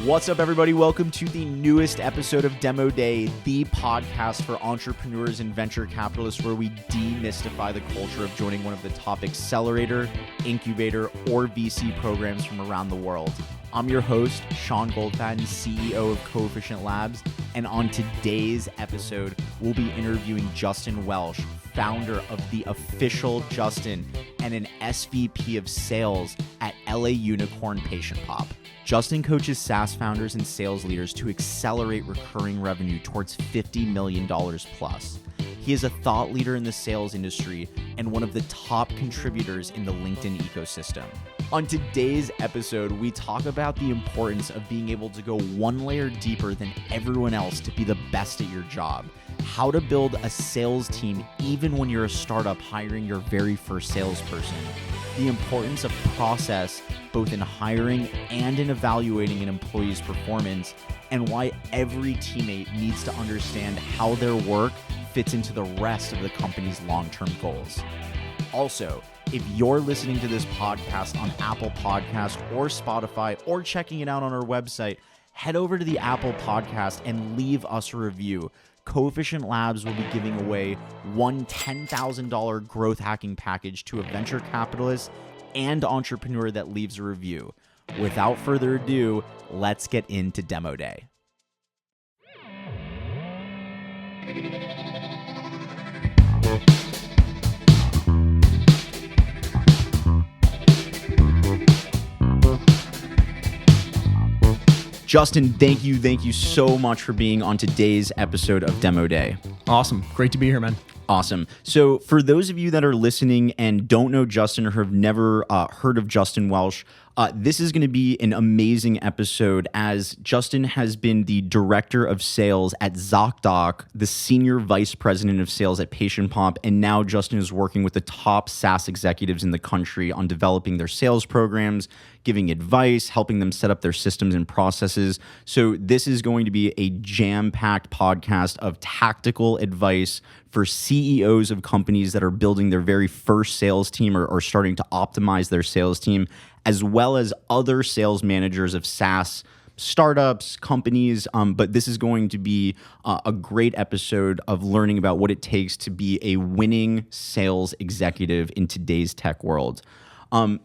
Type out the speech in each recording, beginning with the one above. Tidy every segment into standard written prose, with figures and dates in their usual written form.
What's up, everybody? Welcome to the newest episode of Demo Day, the podcast for entrepreneurs and venture capitalists, where we demystify the culture of joining one of the top accelerator, incubator, or VC programs from around the world. I'm your host, Sean Goldfaden, CEO of Coefficient Labs, and on today's episode, we'll be interviewing Justin Welsh, founder of The Official Justin and an SVP of Sales at LA Unicorn PatientPop. Justin coaches SaaS founders and sales leaders to accelerate recurring revenue towards $50 million plus. He is a thought leader in the sales industry and one of the top contributors in the LinkedIn ecosystem. On today's episode, we talk about the importance of being able to go one layer deeper than everyone else to be the best at your job, how to build a sales team even when you're a startup hiring your very first salesperson, the importance of process both in hiring and in evaluating an employee's performance, and why every teammate needs to understand how their work fits into the rest of the company's long-term goals. Also, if you're listening to this podcast on Apple Podcast or Spotify or checking it out on our website, head over to the Apple Podcast and leave us a review. Coefficient Labs will be giving away one $10,000 growth hacking package to a venture capitalist and entrepreneur that leaves a review. Without further ado, let's get into Demo Day. Justin, thank you so much for being on today's episode of Demo Day. Awesome. Great to be here, man. Awesome. So for those of you that are listening and don't know Justin or have never heard of Justin Welsh, this is going to be an amazing episode, as Justin has been the director of sales at ZocDoc, the senior vice president of sales at PatientPop, and now Justin is working with the top SaaS executives in the country on developing their sales programs, giving advice, helping them set up their systems and processes. So this is going to be a jam-packed podcast of tactical advice for CEOs of companies that are building their very first sales team or starting to optimize their sales team, as well as other sales managers of SaaS startups, companies. But this is going to be a great episode of learning about what it takes to be a winning sales executive in today's tech world.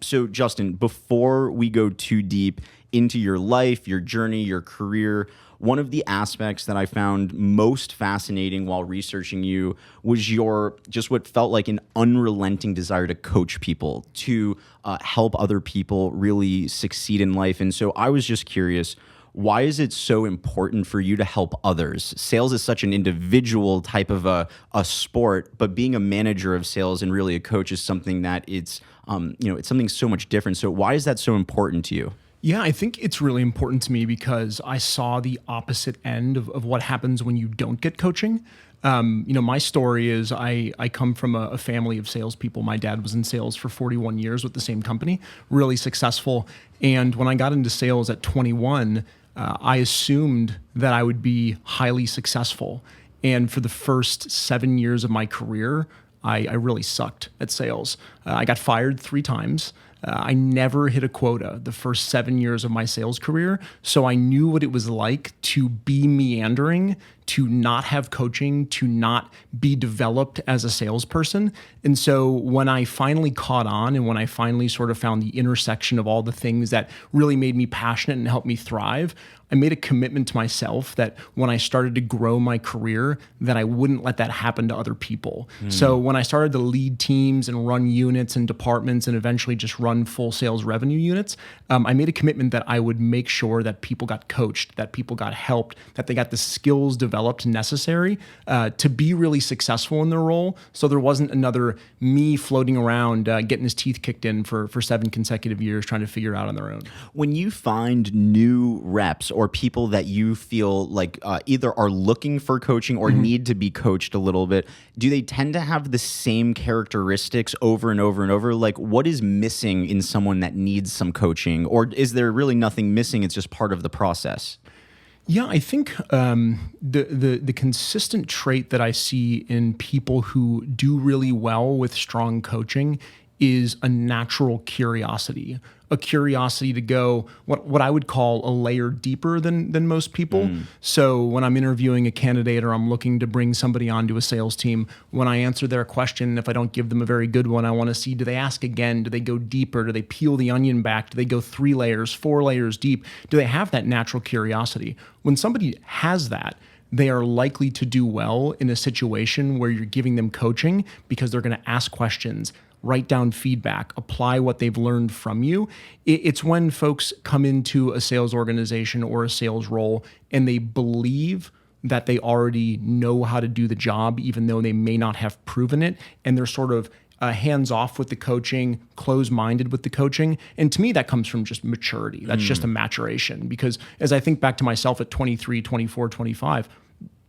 So Justin, before we go too deep into your life, your journey, your career, one of the aspects that I found most fascinating while researching you was your just what felt like an unrelenting desire to coach people, to help other people really succeed in life. And so I was just curious, why is it so important for you to help others? Sales is such an individual type of a sport, but being a manager of sales and really a coach is something that it's something so much different. So why is that so important to you? Yeah, I think it's really important to me because I saw the opposite end of what happens when you don't get coaching. My story is I come from a family of salespeople. My dad was in sales for 41 years with the same company, really successful. And when I got into sales at 21, I assumed that I would be highly successful. And for the first 7 years of my career, I really sucked at sales. I got fired 3 times. I never hit a quota the first 7 years of my sales career. So I knew what it was like to be meandering, to not have coaching, to not be developed as a salesperson. And so when I finally caught on and when I finally sort of found the intersection of all the things that really made me passionate and helped me thrive, I made a commitment to myself that when I started to grow my career, that I wouldn't let that happen to other people. So when I started to lead teams and run units and departments and eventually just run full sales revenue units, I made a commitment that I would make sure that people got coached, that people got helped, that they got the skills developed necessary to be really successful in their role. So there wasn't another me floating around getting his teeth kicked in for 7 consecutive years trying to figure it out on their own. When you find new reps or people that you feel like either are looking for coaching or need to be coached a little bit, do they tend to have the same characteristics over and over and over? Like, what is missing in someone that needs some coaching? Or is there really nothing missing? It's just part of the process? Yeah, I think the consistent trait that I see in people who do really well with strong coaching is a natural curiosity, a curiosity to go what I would call a layer deeper than most people. So when I'm interviewing a candidate or I'm looking to bring somebody onto a sales team, when I answer their question, if I don't give them a very good one, I want to see, do they ask again? Do they go deeper? Do they peel the onion back? Do they go 3 layers, 4 layers deep? Do they have that natural curiosity? When somebody has that, they are likely to do well in a situation where you're giving them coaching because they're going to ask questions, write down feedback, apply what they've learned from you. It's when folks come into a sales organization or a sales role and they believe that they already know how to do the job, even though they may not have proven it, and they're sort of hands off with the coaching, closed-minded with the coaching. And to me, that comes from just maturity. That's just a maturation. Because as I think back to myself at 23, 24, 25,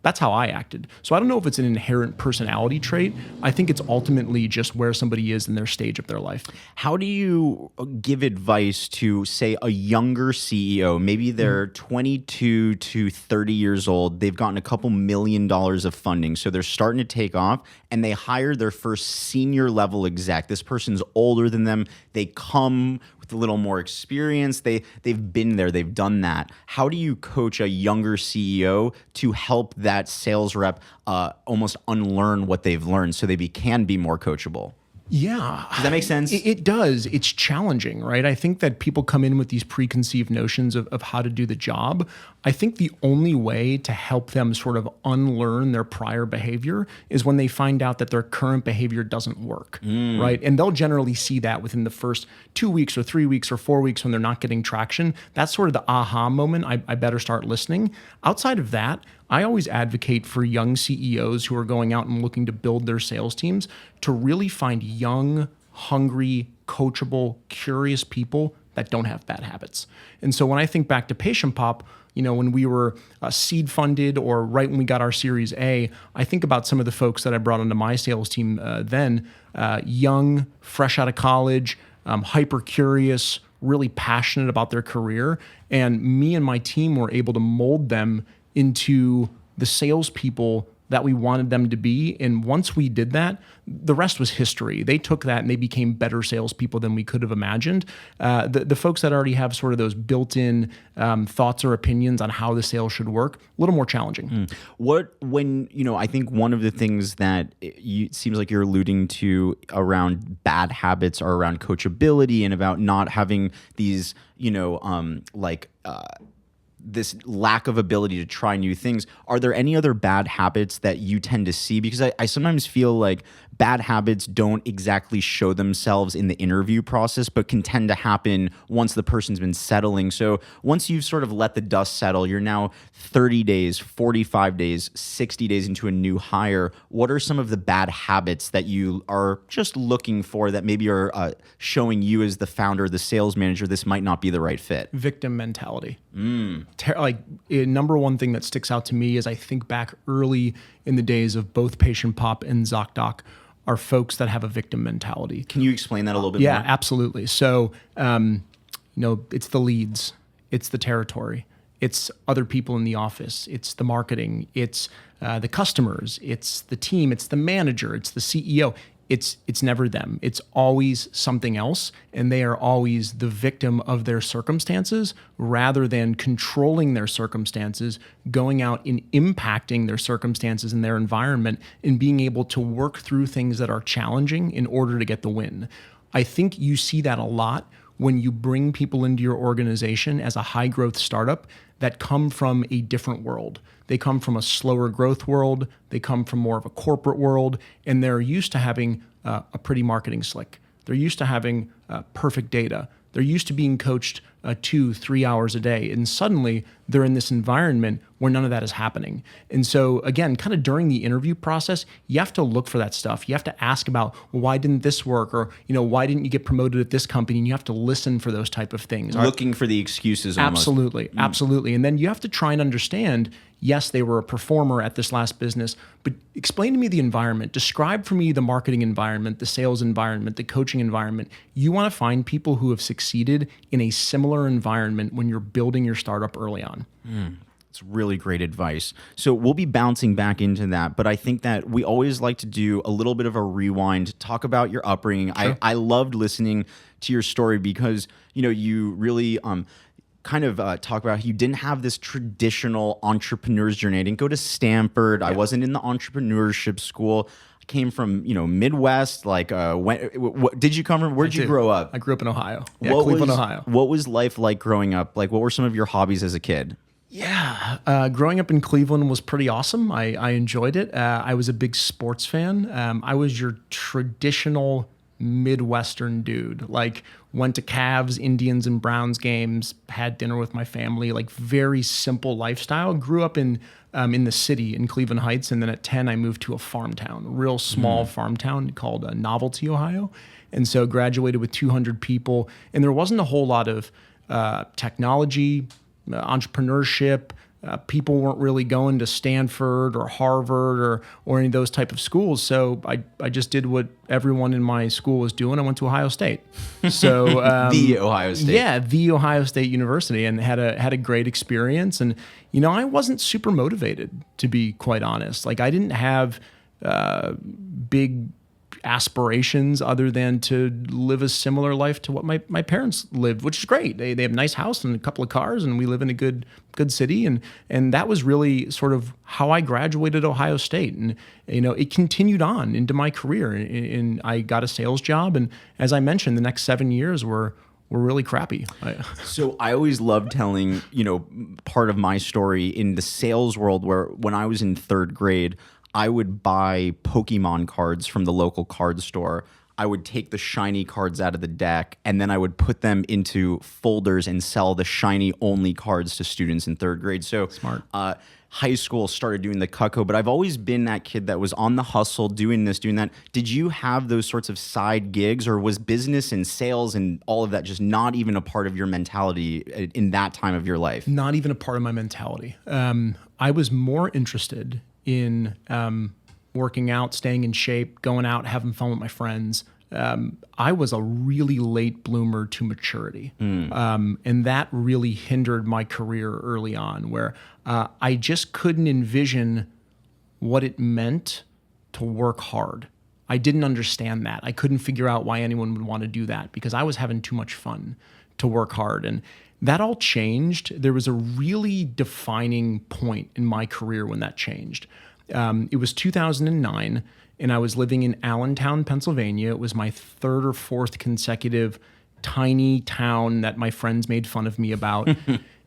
that's how I acted. So I don't know if it's an inherent personality trait. I think it's ultimately just where somebody is in their stage of their life. How do you give advice to, say, a younger CEO? Maybe they're 22 to 30 years old. They've gotten a couple $1 million of funding. So they're starting to take off and they hire their first senior level exec. This person's older than them. They come with a little more experience. They've been there. They've done that. How do you coach a younger CEO to help that sales rep almost unlearn what they've learned so they can be more coachable? Yeah. Does that make sense? It does. It's challenging, right? I think that people come in with these preconceived notions of how to do the job. I think the only way to help them sort of unlearn their prior behavior is when they find out that their current behavior doesn't work, right? And they'll generally see that within the first 2 weeks or 3 weeks or 4 weeks when they're not getting traction. That's sort of the aha moment. I better start listening. Outside of that, I always advocate for young CEOs who are going out and looking to build their sales teams to really find young, hungry, coachable, curious people that don't have bad habits. And so when I think back to PatientPop, when we were seed funded or right when we got our Series A, I think about some of the folks that I brought onto my sales team then, young, fresh out of college, hyper curious, really passionate about their career. And me and my team were able to mold them into the salespeople that we wanted them to be. And once we did that, the rest was history. They took that and they became better salespeople than we could have imagined. The folks that already have sort of those built-in thoughts or opinions on how the sales should work, a little more challenging. I think one of the things that it seems like you're alluding to around bad habits are around coachability and about not having these, this lack of ability to try new things. Are there any other bad habits that you tend to see? Because I sometimes feel like bad habits don't exactly show themselves in the interview process, but can tend to happen once the person's been settling. So once you've sort of let the dust settle, you're now 30 days, 45 days, 60 days into a new hire. What are some of the bad habits that you are just looking for that maybe are showing you as the founder, the sales manager, this might not be the right fit? Victim mentality. Number one thing that sticks out to me as I think back early in the days of both PatientPop and ZocDoc are folks that have a victim mentality. Can you explain that a little bit more? Yeah, absolutely. So, it's the leads, it's the territory, it's other people in the office, it's the marketing, it's the customers, it's the team, it's the manager, it's the CEO. It's never them. It's always something else, and they are always the victim of their circumstances rather than controlling their circumstances, going out and impacting their circumstances and their environment and being able to work through things that are challenging in order to get the win. I think you see that a lot when you bring people into your organization as a high-growth startup that come from a different world. They come from a slower growth world. They come from more of a corporate world, and they're used to having a pretty marketing slick. They're used to having perfect data. They're used to being coached 2-3 hours a day. And suddenly they're in this environment where none of that is happening. And so again, kind of during the interview process, you have to look for that stuff. You have to ask about, well, why didn't this work? Or, why didn't you get promoted at this company? And you have to listen for those type of things. Looking for the excuses almost. Absolutely. And then you have to try and understand, yes, they were a performer at this last business, but explain to me the environment. Describe for me the marketing environment, the sales environment, the coaching environment. You want to find people who have succeeded in a similar environment when you're building your startup early on. It's really great advice. So we'll be bouncing back into that, but I think that we always like to do a little bit of a rewind, talk about your upbringing. Sure. I loved listening to your story because, you really kind of talk about how you didn't have this traditional entrepreneur's journey. I didn't go to Stanford. I wasn't in the entrepreneurship school. I came from, Midwest. Like, what did you come from? Where'd you grow up? I grew up in Ohio. Yeah, Cleveland, Ohio. What was life like growing up? Like, what were some of your hobbies as a kid? Yeah, growing up in Cleveland was pretty awesome. I enjoyed it. I was a big sports fan. I was your traditional Midwestern dude. Like, went to Cavs, Indians, and Browns games, had dinner with my family, like very simple lifestyle. Grew up in the city in Cleveland Heights, and then at 10, I moved to a farm town, a real small farm town called Novelty, Ohio. And so graduated with 200 people, and there wasn't a whole lot of technology, entrepreneurship. People weren't really going to Stanford or Harvard or any of those type of schools. So I just did what everyone in my school was doing. I went to Ohio State. So the Ohio State. Yeah, the Ohio State University, and had a great experience. And I wasn't super motivated, to be quite honest. Like, I didn't have big aspirations other than to live a similar life to what my parents lived, which is great. They have a nice house and a couple of cars, and we live in a good city, and that was really sort of how I graduated Ohio State. And it continued on into my career, and I got a sales job, and as I mentioned, the next 7 years were really crappy. So I always love telling, part of my story in the sales world, where when I was in third grade, I would buy Pokemon cards from the local card store. I would take the shiny cards out of the deck, and then I would put them into folders and sell the shiny only cards to students in third grade. So Smart. High school started doing the Cutco, but I've always been that kid that was on the hustle, doing this, doing that. Did you have those sorts of side gigs, or was business and sales and all of that just not even a part of your mentality in that time of your life? Not even a part of my mentality. I was more interested in working out, staying in shape, going out, having fun with my friends. I was a really late bloomer to maturity. And that really hindered my career early on, where I just couldn't envision what it meant to work hard. I didn't understand that. I couldn't figure out why anyone would want to do that, because I was having too much fun to work hard. And that all changed. There was a really defining point in my career when that changed. It was 2009, and I was living in Allentown, Pennsylvania. It was my third or fourth consecutive tiny town that my friends made fun of me about.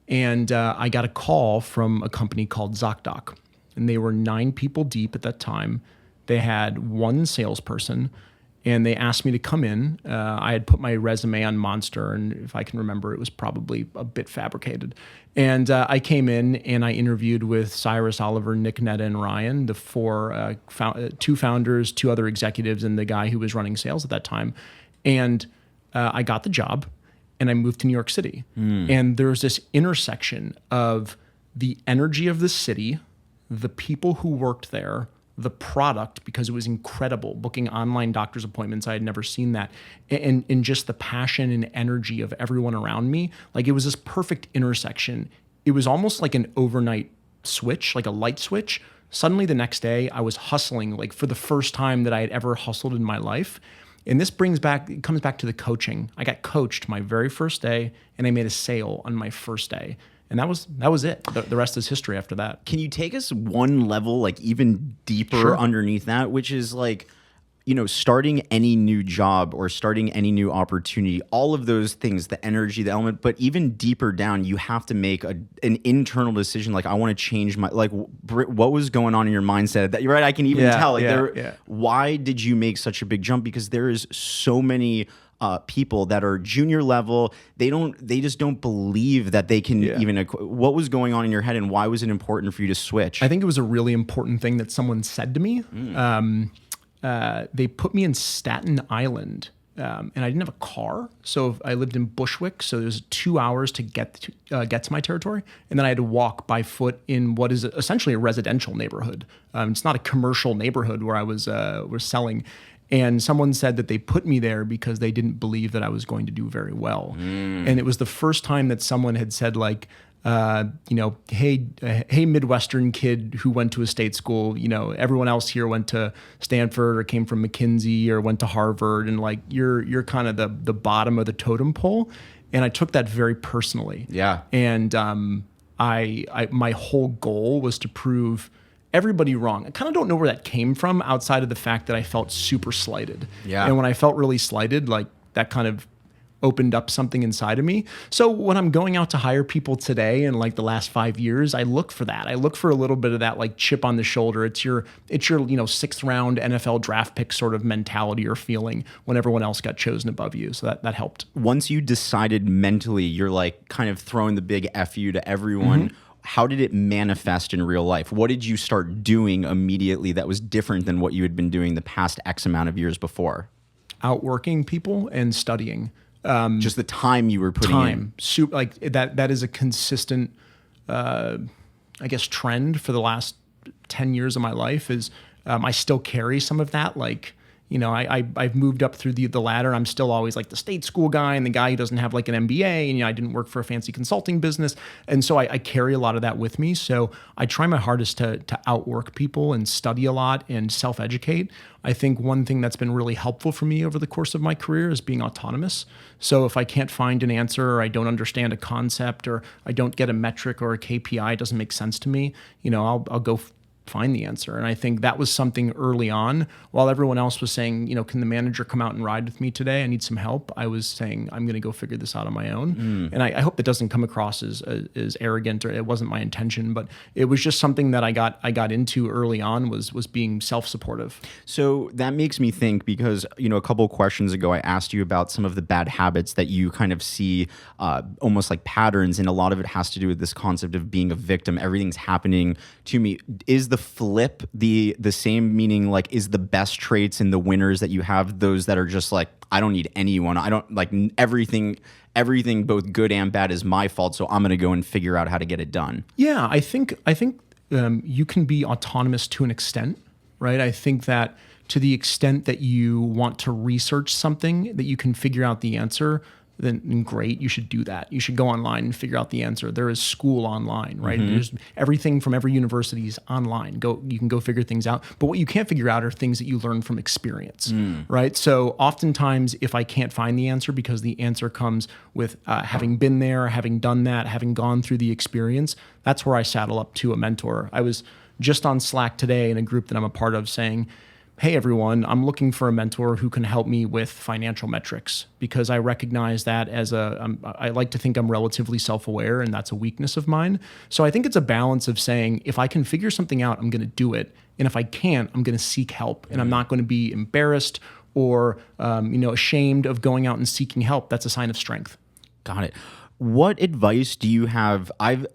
And I got a call from a company called ZocDoc, and they were 9 people deep at that time. They had 1 salesperson, and they asked me to come in. I had put my resume on Monster, and if I can remember, it was probably a bit fabricated. And I came in, and I interviewed with Cyrus, Oliver, Nick, Netta, and Ryan, the 2 founders, 2 other executives, and the guy who was running sales at that time. And I got the job, and I moved to New York City. And there's this intersection of the energy of the city, the people who worked there, the product, because it was incredible, booking online doctor's appointments. I had never seen that. And just the passion and energy of everyone around me. Like, it was this perfect intersection. It was almost like an overnight switch, like a light switch. Suddenly the next day I was hustling, like for the first time that I had ever hustled in my life. And this comes back to the coaching. I got coached my very first day, and I made a sale on my first day. And that was it. The rest is history after that. Can you take us one level, like even deeper Sure. underneath that, which is like, starting any new job or starting any new opportunity, all of those things, the energy, the element, but even deeper down, you have to make an internal decision. Like, I want to change my, like, what was going on in your mindset? That you're right. I can even tell. Like, why did you make such a big jump? Because there is so many people that are junior level. They just don't believe that they can even. What was going on in your head, and why was it important for you to switch? I think it was a really important thing that someone said to me. They put me in Staten Island, and I didn't have a car, so I lived in Bushwick. So it was 2 hours to get to my territory, and then I had to walk by foot in what is essentially a residential neighborhood. It's not a commercial neighborhood where I was selling. And someone said that they put me there because they didn't believe that I was going to do very well. And it was the first time that someone had said, like, hey, Midwestern kid who went to a state school, everyone else here went to Stanford or came from McKinsey or went to Harvard, and like you're kind of the bottom of the totem pole. And I took that very personally. Yeah. And my whole goal was to prove everybody wrong. I kind of don't know where that came from outside of the fact that I felt super slighted. Yeah. And when I felt really slighted, like that kind of opened up something inside of me. So when I'm going out to hire people today and like the last 5 years, I look for that. I look for a little bit of that like chip on the shoulder. It's your sixth round NFL draft pick sort of mentality or feeling when everyone else got chosen above you. So that helped. Once you decided mentally, you're like kind of throwing the big F you to everyone. Mm-hmm. How did it manifest in real life? What did you start doing immediately that was different than what you had been doing the past X amount of years before? Outworking people and studying. Just the time you were putting in. Like that is a consistent, trend for the last 10 years of my life is I still carry some of that. Like, I've moved up through the ladder. I'm still always like the state school guy and the guy who doesn't have like an MBA, and I didn't work for a fancy consulting business. And so I carry a lot of that with me. So I try my hardest to outwork people and study a lot and self-educate. I think one thing that's been really helpful for me over the course of my career is being autonomous. So if I can't find an answer, or I don't understand a concept, or I don't get a metric or a KPI, it doesn't make sense to me, I'll go find the answer. And I think that was something early on, while everyone else was saying, can the manager come out and ride with me today? I need some help. I was saying, I'm going to go figure this out on my own. And I hope that doesn't come across as arrogant, or it wasn't my intention, but it was just something that I got into early on was being self-supportive. So that makes me think, because, a couple of questions ago, I asked you about some of the bad habits that you kind of see almost like patterns. And a lot of it has to do with this concept of being a victim. Everything's happening to me. Is the flip the same, meaning like, is the best traits and the winners that you have those that are just like, I don't need anyone, I don't like everything both good and bad is my fault, so I'm going to go and figure out how to get it done? Yeah, I think you can be autonomous to an extent, right? I think that to the extent that you want to research something that you can figure out the answer, then great, you should do that. You should go online and figure out the answer. There is school online, right? Mm-hmm. There's everything from every university is online. You can go figure things out. But what you can't figure out are things that you learn from experience, right? So oftentimes, if I can't find the answer because the answer comes with having been there, having done that, having gone through the experience, that's where I saddle up to a mentor. I was just on Slack today in a group that I'm a part of saying, hey, everyone, I'm looking for a mentor who can help me with financial metrics, because I recognize that I like to think I'm relatively self-aware, and that's a weakness of mine. So I think it's a balance of saying, if I can figure something out, I'm going to do it. And if I can't, I'm going to seek help, and I'm not going to be embarrassed or ashamed of going out and seeking help. That's a sign of strength. Got it. What advice do you have? I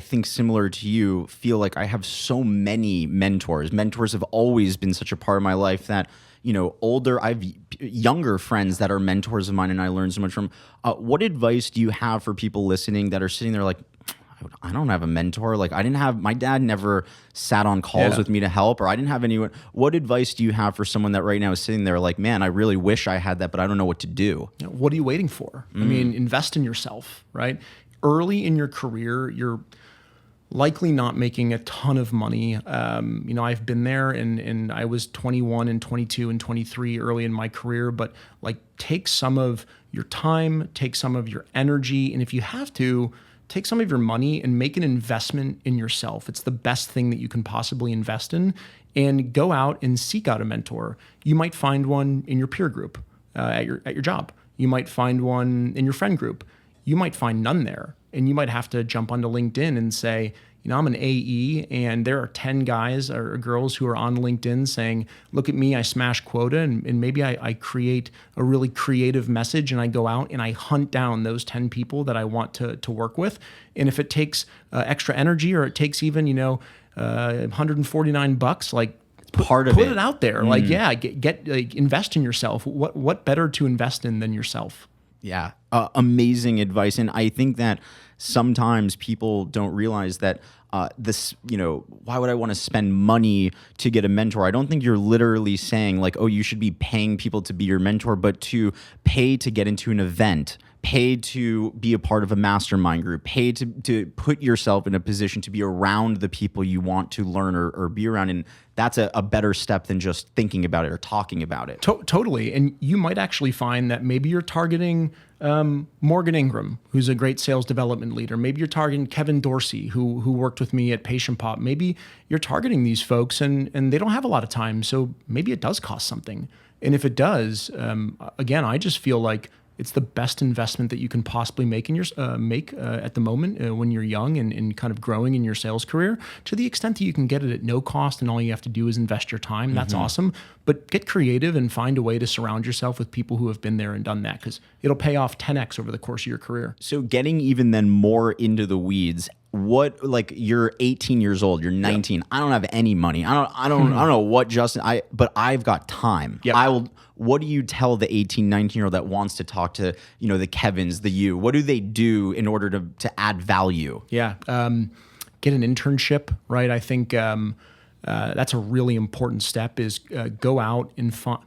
think similar to you, feel like I have so many mentors. Mentors have always been such a part of my life that, I've younger friends that are mentors of mine and I learn so much from. What advice do you have for people listening that are sitting there like, I don't have a mentor. Like my dad never sat on calls with me to help, or I didn't have anyone. What advice do you have for someone that right now is sitting there like, man, I really wish I had that, but I don't know what to do? What are you waiting for? I mean, invest in yourself, right? Early in your career, you're likely not making a ton of money. I've been there and I was 21 and 22 and 23 early in my career, but like take some of your time, take some of your energy, and if you have to, take some of your money and make an investment in yourself. It's the best thing that you can possibly invest in, and go out and seek out a mentor. You might find one in your peer group at your job. You might find one in your friend group. You might find none there, and you might have to jump onto LinkedIn and say, I'm an AE, and there are 10 guys or girls who are on LinkedIn saying, look at me, I smash quota, and maybe I create a really creative message, and I go out and I hunt down those 10 people that I want to work with. And if it takes extra energy, or it takes even, $149, like put it out there. Like, invest in yourself. What better to invest in than yourself? Yeah. Amazing advice. And I think that sometimes people don't realize that why would I want to spend money to get a mentor? I don't think you're literally saying like, oh, you should be paying people to be your mentor, but to pay to get into an event, pay to be a part of a mastermind group, pay to put yourself in a position to be around the people you want to learn or be around. And that's a better step than just thinking about it or talking about it. Totally. And you might actually find that maybe you're targeting Morgan Ingram, who's a great sales development leader. Maybe you're targeting Kevin Dorsey, who worked with me at PatientPop. Maybe you're targeting these folks and they don't have a lot of time. So maybe it does cost something. And if it does, again, I just feel like it's the best investment that you can possibly make in your at the moment when you're young and kind of growing in your sales career, to the extent that you can get it at no cost and all you have to do is invest your time. That's awesome. But get creative and find a way to surround yourself with people who have been there and done that, because it'll pay off 10x over the course of your career. So getting even then more into the weeds, what, like, you're 18 years old, you're 19. Yep. I don't have any money. I don't know what, Justin, but I've got time. Yep. What do you tell the 18, 19-year-old that wants to talk to, the Kevins, the you? What do they do in order to add value? Yeah. Get an internship, right? I think that's a really important step, is go out and find.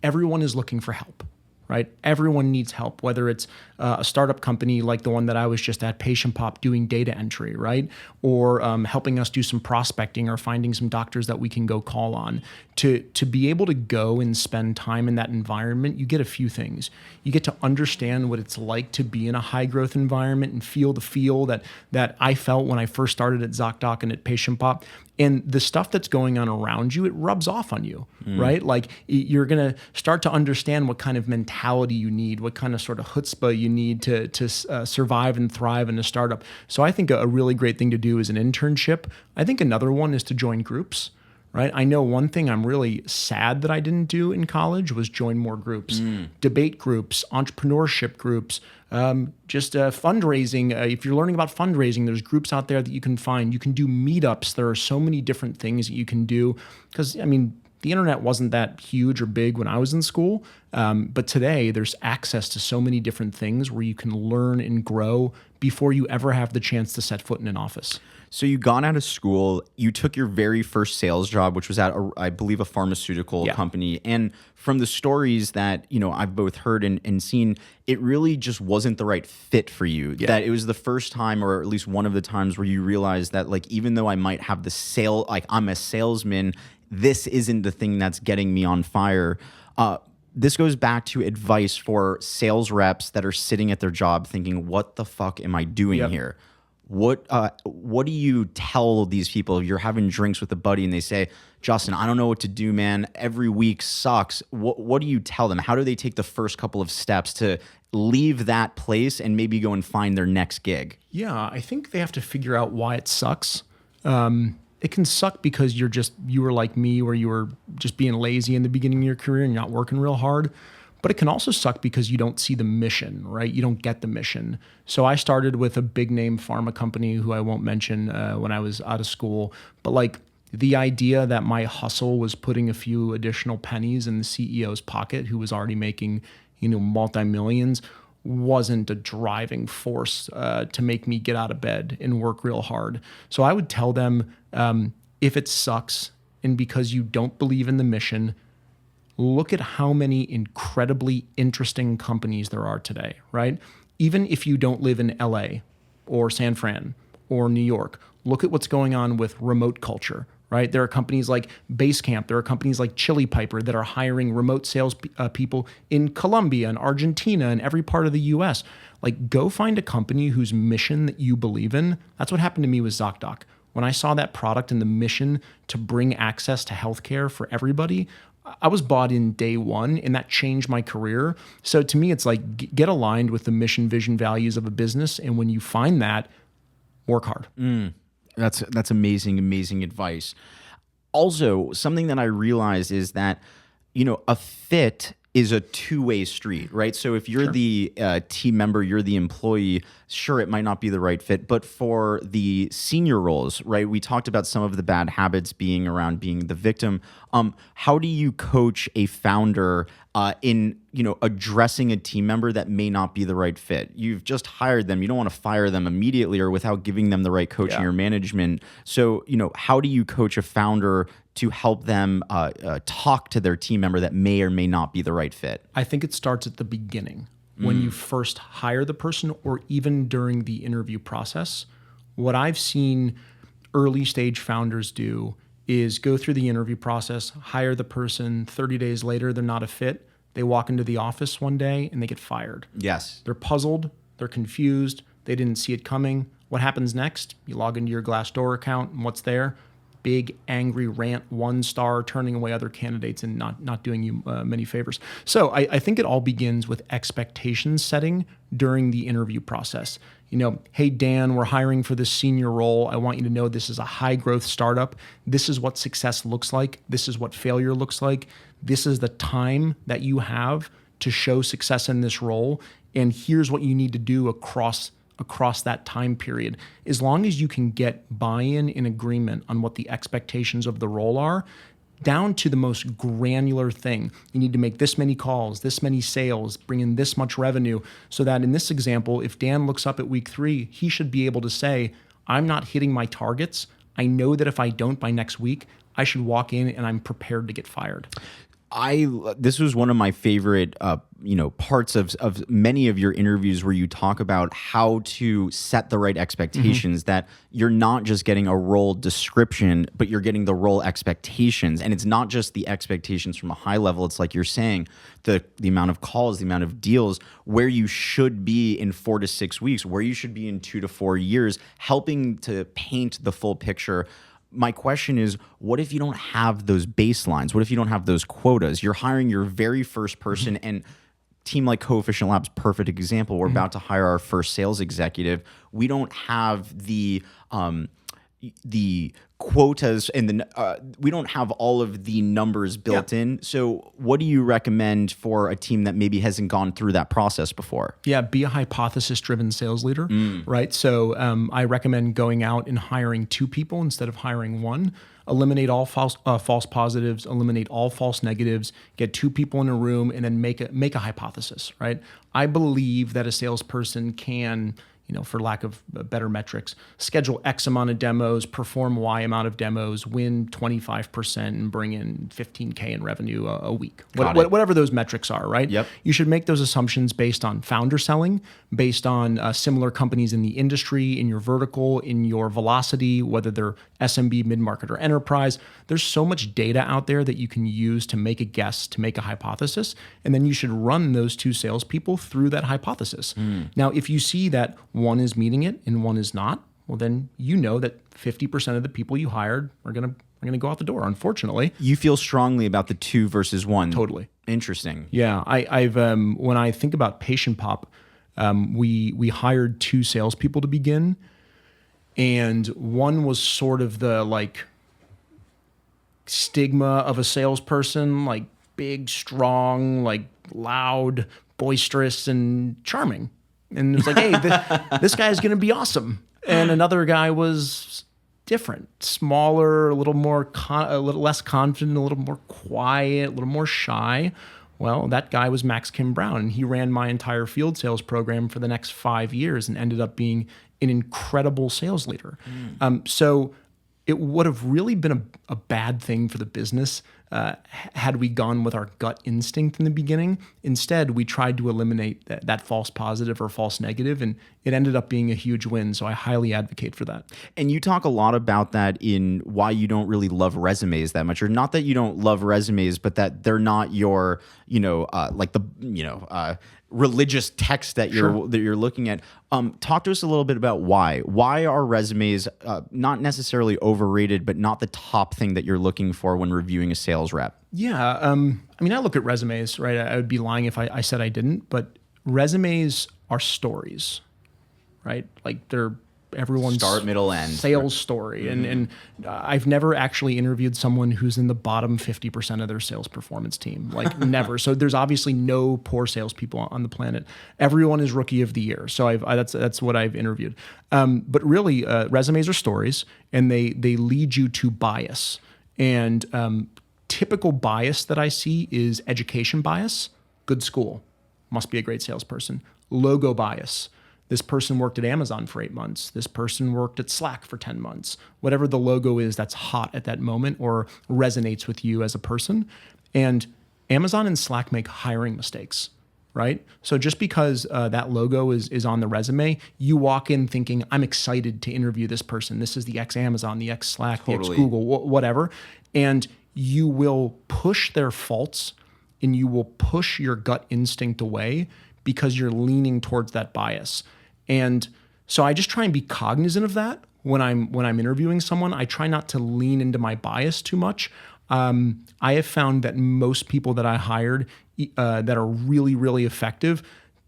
Everyone is looking for help, right? Everyone needs help, whether it's a startup company like the one that I was just at, PatientPop, doing data entry, right? Or helping us do some prospecting or finding some doctors that we can go call on. To be able to go and spend time in that environment, you get a few things. You get to understand what it's like to be in a high growth environment and feel the feel that I felt when I first started at ZocDoc and at PatientPop. And the stuff that's going on around you, it rubs off on you, right? Like, you're going to start to understand what kind of mentality you need, what kind of sort of chutzpah you need to survive and thrive in a startup. So I think a really great thing to do is an internship. I think another one is to join groups, right? I know one thing I'm really sad that I didn't do in college was join more groups, debate groups, entrepreneurship groups, just fundraising. If you're learning about fundraising, there's groups out there that you can find. You can do meetups. There are so many different things that you can do, because, the internet wasn't that huge or big when I was in school. But today there's access to so many different things where you can learn and grow before you ever have the chance to set foot in an office. So you got out of school, you took your very first sales job, which was at, I believe, a pharmaceutical company. And from the stories that, I've both heard and seen, it really just wasn't the right fit for you. Yeah. That it was the first time, or at least one of the times, where you realized that, like, even though I might have I'm a salesman, this isn't the thing that's getting me on fire. This goes back to advice for sales reps that are sitting at their job thinking, what the fuck am I doing here? What do you tell these people? You're having drinks with a buddy and they say, Justin, I don't know what to do, man. Every week sucks. What do you tell them? How do they take the first couple of steps to leave that place and maybe go and find their next gig? Yeah, I think they have to figure out why it sucks. It can suck because you were like me, where you were just being lazy in the beginning of your career and you're not working real hard. But it can also suck because you don't see the mission, right? You don't get the mission. So I started with a big name pharma company who I won't mention when I was out of school. But, like, the idea that my hustle was putting a few additional pennies in the CEO's pocket, who was already making, multi-millions, wasn't a driving force to make me get out of bed and work real hard. So I would tell them, if it sucks and because you don't believe in the mission, look at how many incredibly interesting companies there are today, right? Even if you don't live in LA or San Fran or New York, look at what's going on with remote culture, right? There are companies like Basecamp, there are companies like Chili Piper that are hiring remote sales people in Colombia and Argentina and every part of the US. Like, go find a company whose mission that you believe in. That's what happened to me with ZocDoc. When I saw that product and the mission to bring access to healthcare for everybody, I was bought in day one, and that changed my career. So to me, it's like, get aligned with the mission, vision, values of a business. And when you find that, work hard. That's amazing, amazing advice. Also, something that I realized is that, a fit is a two-way street, right? So if you're the team member, you're the employee, sure, it might not be the right fit. But for the senior roles, right, we talked about some of the bad habits being around being the victim. How do you coach a founder in, addressing a team member that may not be the right fit? You've just hired them. You don't want to fire them immediately or without giving them the right coaching or management. So, how do you coach a founder to help them talk to their team member that may or may not be the right fit? I think it starts at the beginning, when you first hire the person or even during the interview process. What I've seen early stage founders do is go through the interview process, hire the person, 30 days later, they're not a fit. They walk into the office one day and they get fired. Yes. They're puzzled, they're confused, they didn't see it coming. What happens next? You log into your Glassdoor account, and what's there? Big, angry rant, 1-star, turning away other candidates and not doing you many favors. So I think it all begins with expectation setting during the interview process. Hey, Dan, we're hiring for this senior role. I want you to know this is a high growth startup. This is what success looks like. This is what failure looks like. This is the time that you have to show success in this role. And here's what you need to do across that time period. As long as you can get buy-in and agreement on what the expectations of the role are, down to the most granular thing. You need to make this many calls, this many sales, bring in this much revenue, so that in this example, if Dan looks up at week 3, he should be able to say, I'm not hitting my targets. I know that if I don't by next week, I should walk in and I'm prepared to get fired. This was one of my favorite parts of many of your interviews, where you talk about how to set the right expectations, that you're not just getting a role description, but you're getting the role expectations. And it's not just the expectations from a high level. It's like you're saying, the amount of calls, the amount of deals, where you should be in 4 to 6 weeks, where you should be in 2 to 4 years, helping to paint the full picture. My question is, what if you don't have those baselines? What if you don't have those quotas? You're hiring your very first person, and team like Coefficient Labs, perfect example. We're about to hire our first sales executive. We don't have the quotas and we don't have all of the numbers built in. So what do you recommend for a team that maybe hasn't gone through that process before? Yeah, be a hypothesis-driven sales leader, right? So I recommend going out and hiring 2 people instead of hiring 1. Eliminate all false positives, eliminate all false negatives, get 2 people in a room, and then make a hypothesis, right? I believe that a salesperson can, for lack of better metrics, schedule X amount of demos, perform Y amount of demos, win 25%, and bring in $15K in revenue a week. Whatever those metrics are, right? Yep. You should make those assumptions based on founder selling, based on similar companies in the industry, in your vertical, in your velocity, whether they're SMB, mid-market, or enterprise. There's so much data out there that you can use to make a guess, to make a hypothesis, and then you should run those 2 salespeople through that hypothesis. Now, if you see that one is meeting it and one is not, well, then you know that 50% of the people you hired are gonna go out the door, unfortunately. You feel strongly about the 2 versus 1. Totally. Interesting. Yeah, I've when I think about PatientPop, we hired 2 salespeople to begin, and one was sort of the stigma of a salesperson, like big, strong, like loud, boisterous, and charming. And it was like, hey, this guy's going to be awesome. And another guy was different, smaller, a little less confident, a little more quiet, a little more shy. Well, that guy was Max Kim Brown, and he ran my entire field sales program for the next 5 years and ended up being an incredible sales leader. So it would have really been a bad thing for the business had we gone with our gut instinct in the beginning. Instead, we tried to eliminate that false positive or false negative, and it ended up being a huge win. So I highly advocate for that. And you talk a lot about that in why you don't really love resumes that much, or not that you don't love resumes, but that they're not your, religious text that you're looking at. Talk to us a little bit about why. Why are resumes not necessarily overrated, but not the top thing that you're looking for when reviewing a sales rep? Yeah, I look at resumes, right? I would be lying if I said I didn't, but resumes are stories, right? Like they're everyone's start, middle, end sales story. And I've never actually interviewed someone who's in the bottom 50% of their sales performance team, like never. So there's obviously no poor salespeople on the planet. Everyone is rookie of the year. So that's what I've interviewed. But really, resumes are stories, and they lead you to bias. And typical bias that I see is education bias. Good school, must be a great salesperson. Logo bias. This person worked at Amazon for 8 months. This person worked at Slack for 10 months. Whatever the logo is that's hot at that moment or resonates with you as a person. And Amazon and Slack make hiring mistakes, right? So just because that logo is on the resume, you walk in thinking, I'm excited to interview this person. This is the ex-Amazon, the ex-Slack, the ex-Google, whatever. And you will push their faults and you will push your gut instinct away because you're leaning towards that bias. And so I just try and be cognizant of that when I'm interviewing someone. I try not to lean into my bias too much. I have found that most people that I hired that are really, really effective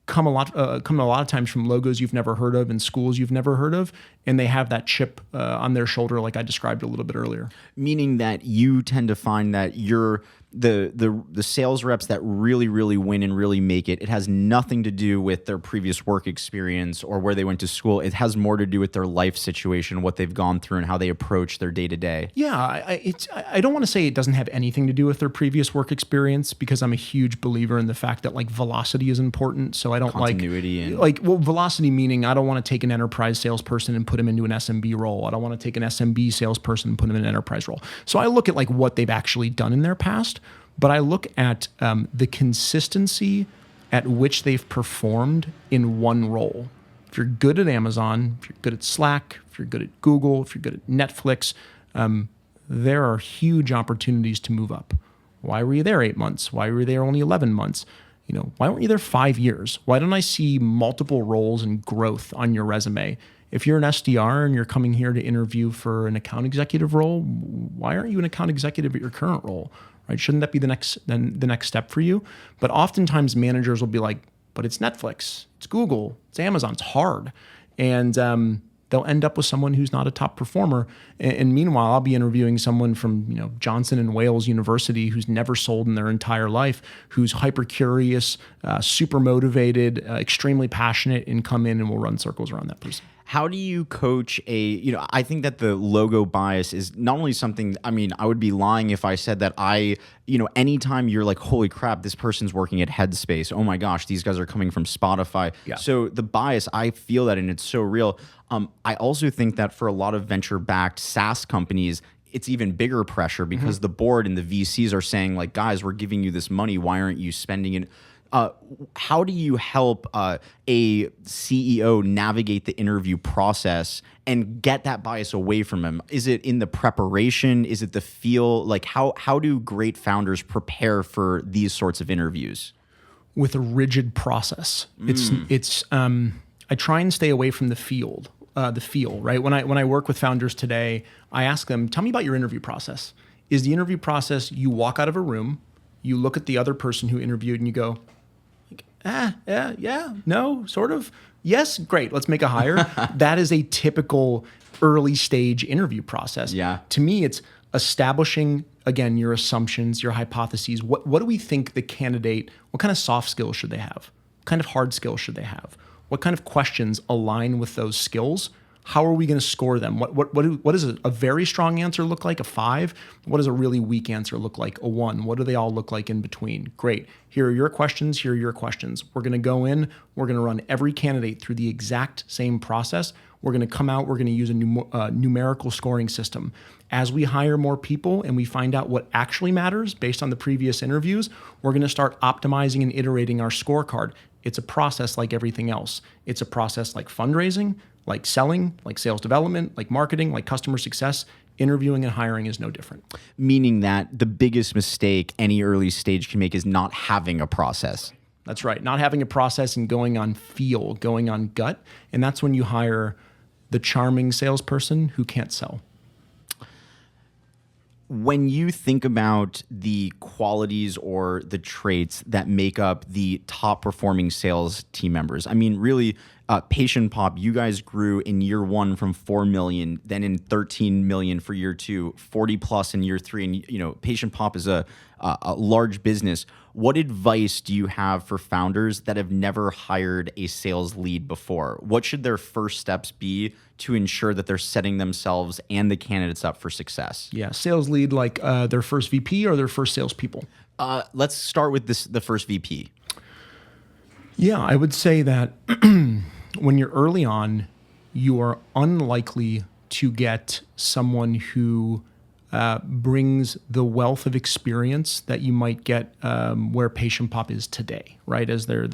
come a lot of times from logos you've never heard of and schools you've never heard of, and they have that chip on their shoulder, like I described a little bit earlier. Meaning that you tend to find that you're the sales reps that really, really win and really make it. It has nothing to do with their previous work experience or where they went to school. It has more to do with their life situation, what they've gone through, and how they approach their day to day. Yeah, I don't want to say it doesn't have anything to do with their previous work experience, because I'm a huge believer in the fact that like velocity is important. So I don't continuity velocity meaning I don't want to take an enterprise salesperson and put him into an SMB role. I don't want to take an SMB salesperson and put him in an enterprise role. So I look at like what they've actually done in their past. But I look at the consistency at which they've performed in one role. If you're good at Amazon, if you're good at Slack, if you're good at Google, if you're good at Netflix, there are huge opportunities to move up. Why were you there 8 months? Why were you there only 11 months? Why weren't you there 5 years? Why don't I see multiple roles and growth on your resume? If you're an SDR and you're coming here to interview for an account executive role, why aren't you an account executive at your current role? Right? Shouldn't that be the next step for you? But oftentimes managers will be like, but it's Netflix, it's Google, it's Amazon, it's hard. And they'll end up with someone who's not a top performer. And meanwhile, I'll be interviewing someone from Johnson and Wales University who's never sold in their entire life, who's hyper curious, super motivated, extremely passionate, and come in and will run circles around that person. How do you coach I think that the logo bias is not only something, I would be lying if I said that anytime you're like, holy crap, this person's working at Headspace. Oh my gosh, these guys are coming from Spotify. Yeah. So the bias, I feel that, and it's so real. I also think that for a lot of venture-backed SaaS companies, it's even bigger pressure because the board and the VCs are saying like, guys, we're giving you this money. Why aren't you spending it? How do you help a CEO navigate the interview process and get that bias away from him? Is it in the preparation? Is it the feel? Like how do great founders prepare for these sorts of interviews? With a rigid process. It's I try and stay away from the feel, right? When I work with founders today, I ask them, tell me about your interview process. Is the interview process you walk out of a room, you look at the other person who interviewed and you go, yeah, no, sort of. Yes, great, let's make a hire. That is a typical early stage interview process. Yeah. To me, it's establishing, again, your assumptions, your hypotheses. What do we think the candidate, what kind of soft skills should they have? What kind of hard skills should they have? What kind of questions align with those skills? How are we going to score them? What does a very strong answer look like? A 5? What does a really weak answer look like? A 1? What do they all look like in between? Great. Here are your questions. Here are your questions. We're going to go in. We're going to run every candidate through the exact same process. We're going to come out. We're going to use a numerical scoring system. As we hire more people and we find out what actually matters based on the previous interviews, we're going to start optimizing and iterating our scorecard. It's a process like everything else. It's a process like fundraising, like selling, like sales development, like marketing, like customer success. Interviewing and hiring is no different. Meaning that the biggest mistake any early stage can make is not having a process. That's right. Not having a process and going on feel, going on gut. And that's when you hire the charming salesperson who can't sell. When you think about the qualities or the traits that make up the top performing sales team members, really, PatientPop, you guys grew in year 1 from 4 million, then in 13 million for year 2, 40 plus in year 3. And PatientPop is a large business. What advice do you have for founders that have never hired a sales lead before? What should their first steps be to ensure that they're setting themselves and the candidates up for success? Yeah, sales lead like their first VP or their first salespeople? Let's start with the first VP. Yeah, I would say that when you're early on, you are unlikely to get someone who brings the wealth of experience that you might get where PatientPop is today, right? As they're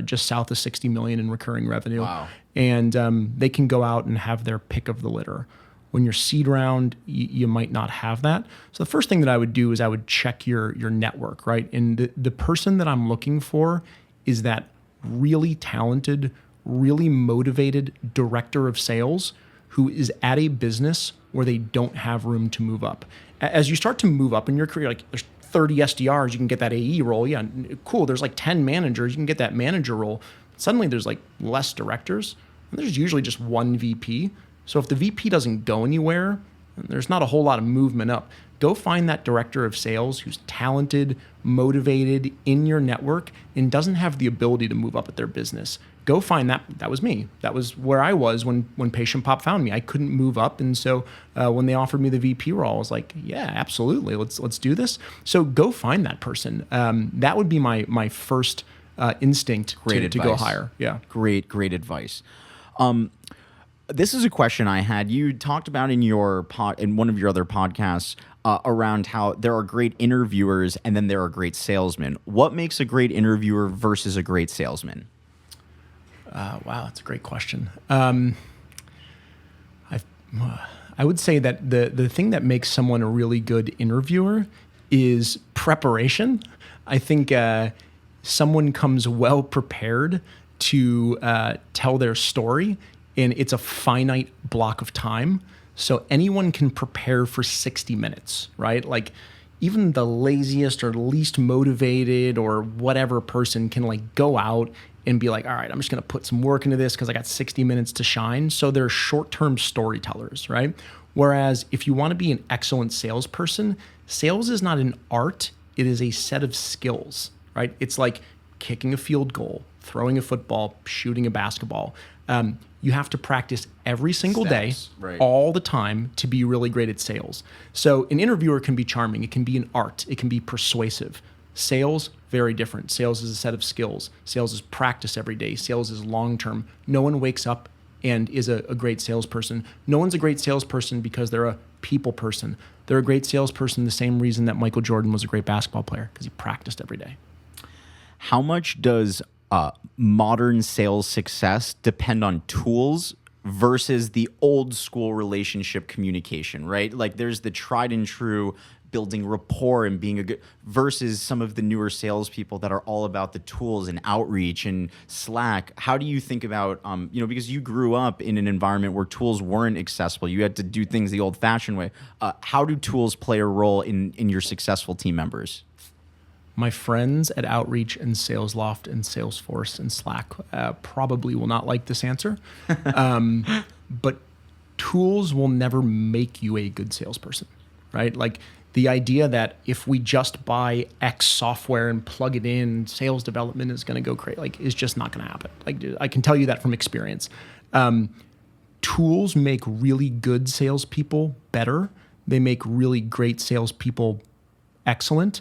just south of 60 million in recurring revenue. Wow. And they can go out and have their pick of the litter. When you're seed round, you might not have that. So the first thing that I would do is I would check your network, right? And the person that I'm looking for is that really talented, really motivated director of sales who is at a business where they don't have room to move up. As you start to move up in your career, like there's 30 SDRs, you can get that AE role. Yeah, cool. There's like 10 managers, you can get that manager role. Suddenly there's like less directors, and there's usually just one VP. So if the VP doesn't go anywhere, there's not a whole lot of movement up. Go find that director of sales who's talented, motivated, in your network, and doesn't have the ability to move up at their business. Go find that. That was me. That was where I was when PatientPop found me. I couldn't move up, and so when they offered me the VP role, I was like, yeah, absolutely, let's do this. So go find that person. That would be my first instinct to go hire. Yeah, great advice. This is a question I had. You talked about in one of your other podcasts around how there are great interviewers and then there are great salesmen. What makes a great interviewer versus a great salesman? Wow, that's a great question. I would say that the thing that makes someone a really good interviewer is preparation. I think someone comes well prepared to tell their story, and it's a finite block of time. So anyone can prepare for 60 minutes, right? Like even the laziest or least motivated or whatever person can like go out and be like, all right, I'm just going to put some work into this because I got 60 minutes to shine. So they're short-term storytellers, right? Whereas if you want to be an excellent salesperson, sales is not an art, it is a set of skills, right? It's like kicking a field goal, throwing a football, shooting a basketball. You have to practice every single day, right, all the time to be really great at sales. So an interviewer can be charming. It can be an art. It can be persuasive. Sales, very different. Sales is a set of skills. Sales is practice every day. Sales is long-term. No one wakes up and is a great salesperson. No one's a great salesperson because they're a people person. They're a great salesperson the same reason that Michael Jordan was a great basketball player, because he practiced every day. How much does modern sales success depend on tools versus the old school relationship communication, right? Like there's the tried and true building rapport and being a good versus some of the newer salespeople that are all about the tools and outreach and Slack. How do you think about, because you grew up in an environment where tools weren't accessible, you had to do things the old fashioned way. How do tools play a role in your successful team members? My friends at Outreach and SalesLoft and Salesforce and Slack probably will not like this answer, but tools will never make you a good salesperson, right? Like the idea that if we just buy X software and plug it in, sales development is going to go crazy, like is just not going to happen. Like I can tell you that from experience. Tools make really good salespeople better. They make really great salespeople excellent.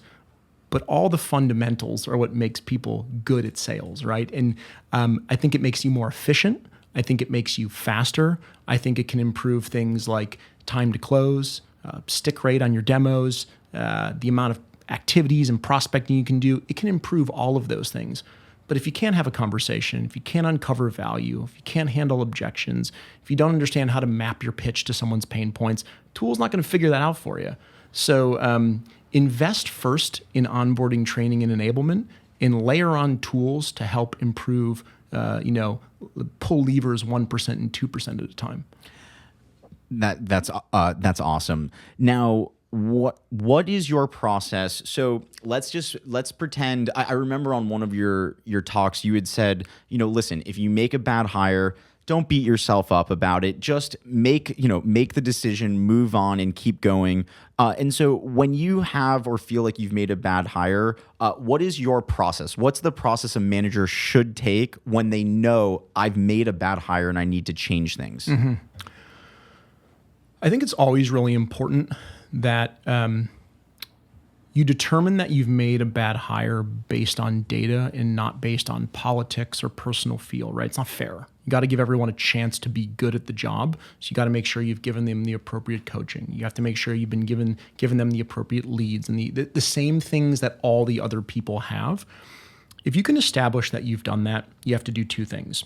But all the fundamentals are what makes people good at sales, right? And I think it makes you more efficient. I think it makes you faster. I think it can improve things like time to close, stick rate on your demos, the amount of activities and prospecting you can do. It can improve all of those things. But if you can't have a conversation, if you can't uncover value, if you can't handle objections, if you don't understand how to map your pitch to someone's pain points, tool's not going to figure that out for you. So invest first in onboarding, training, and enablement, and layer on tools to help improve, pull levers 1% and 2% at a time. That's awesome. Now, what is your process? So let's pretend. I remember on one of your talks you had said, listen, if you make a bad hire, don't beat yourself up about it. Just make the decision, move on, and keep going. And so when you have or feel like you've made a bad hire, what is your process? What's the process a manager should take when they know I've made a bad hire and I need to change things? Mm-hmm. I think it's always really important that You determine that you've made a bad hire based on data and not based on politics or personal feel, right? It's not fair. You got to give everyone a chance to be good at the job. So you got to make sure you've given them the appropriate coaching. You have to make sure you've been given them the appropriate leads and the same things that all the other people have. If you can establish that you've done that, you have to do two things.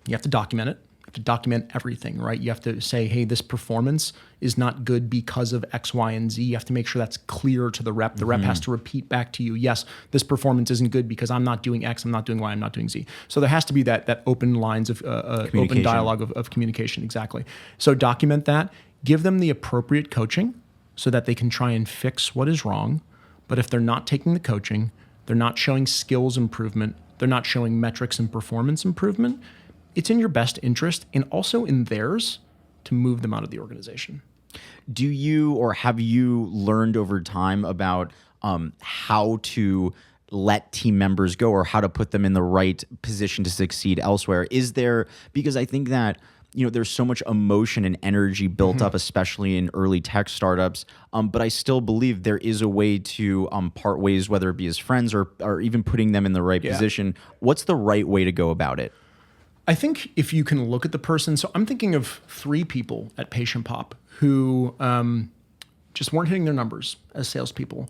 You have to document it. You have to document everything, right? You have to say, hey, this performance is not good because of X, Y, and Z. You have to make sure that's clear to the rep. The rep has to repeat back to you, yes, this performance isn't good because I'm not doing X, I'm not doing Y, I'm not doing Z. So there has to be that open lines of open dialogue of communication, exactly. So document that, give them the appropriate coaching so that they can try and fix what is wrong. But if they're not taking the coaching, they're not showing skills improvement, they're not showing metrics and performance improvement, it's in your best interest and also in theirs to move them out of the organization. Do you or have you learned over time about how to let team members go or how to put them in the right position to succeed elsewhere? Is there, because I think that there's so much emotion and energy built up, especially in early tech startups. But I still believe there is a way to part ways, whether it be as friends or even putting them in the right position. What's the right way to go about it? I think if you can look at the person, so I'm thinking of 3 people at PatientPop who just weren't hitting their numbers as salespeople,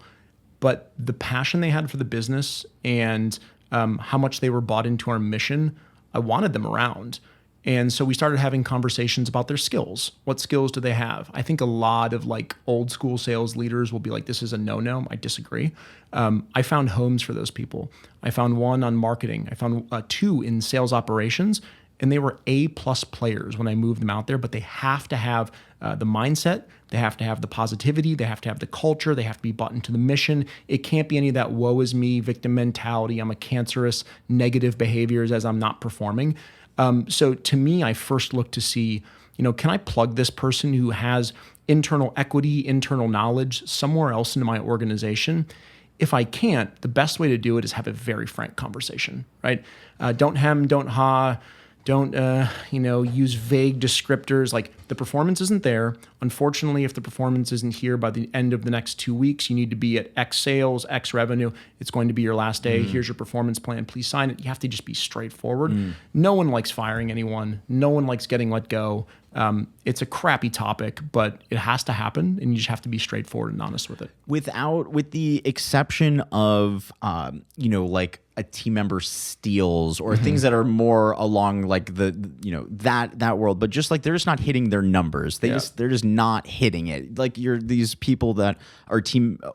but the passion they had for the business and how much they were bought into our mission, I wanted them around. And so we started having conversations about their skills. What skills do they have? I think a lot of like old school sales leaders will be like, this is a no-no. I disagree. I found homes for those people. I found 1 on marketing. I found 2 in sales operations, and they were A+ players when I moved them out there, but they have to have the mindset. They have to have the positivity. They have to have the culture. They have to be bought into the mission. It can't be any of that woe is me, victim mentality. I'm a cancerous, negative behaviors as I'm not performing. So to me, I first look to see, can I plug this person who has internal equity, internal knowledge somewhere else into my organization? If I can't, the best way to do it is have a very frank conversation, right? Don't hem, don't ha, don't, use vague descriptors. Like the performance isn't there. Unfortunately, if the performance isn't here by the end of the next 2 weeks, you need to be at X sales, X revenue. It's going to be your last day. Here's your performance plan. Please sign it. You have to just be straightforward. No one likes firing anyone. No one likes getting let go. It's a crappy topic, but it has to happen, and you just have to be straightforward and honest with it. With the exception of, like a team member steals or things that are more along like that world, but just like they're just not hitting their numbers. They're just not hitting it. Like these people that are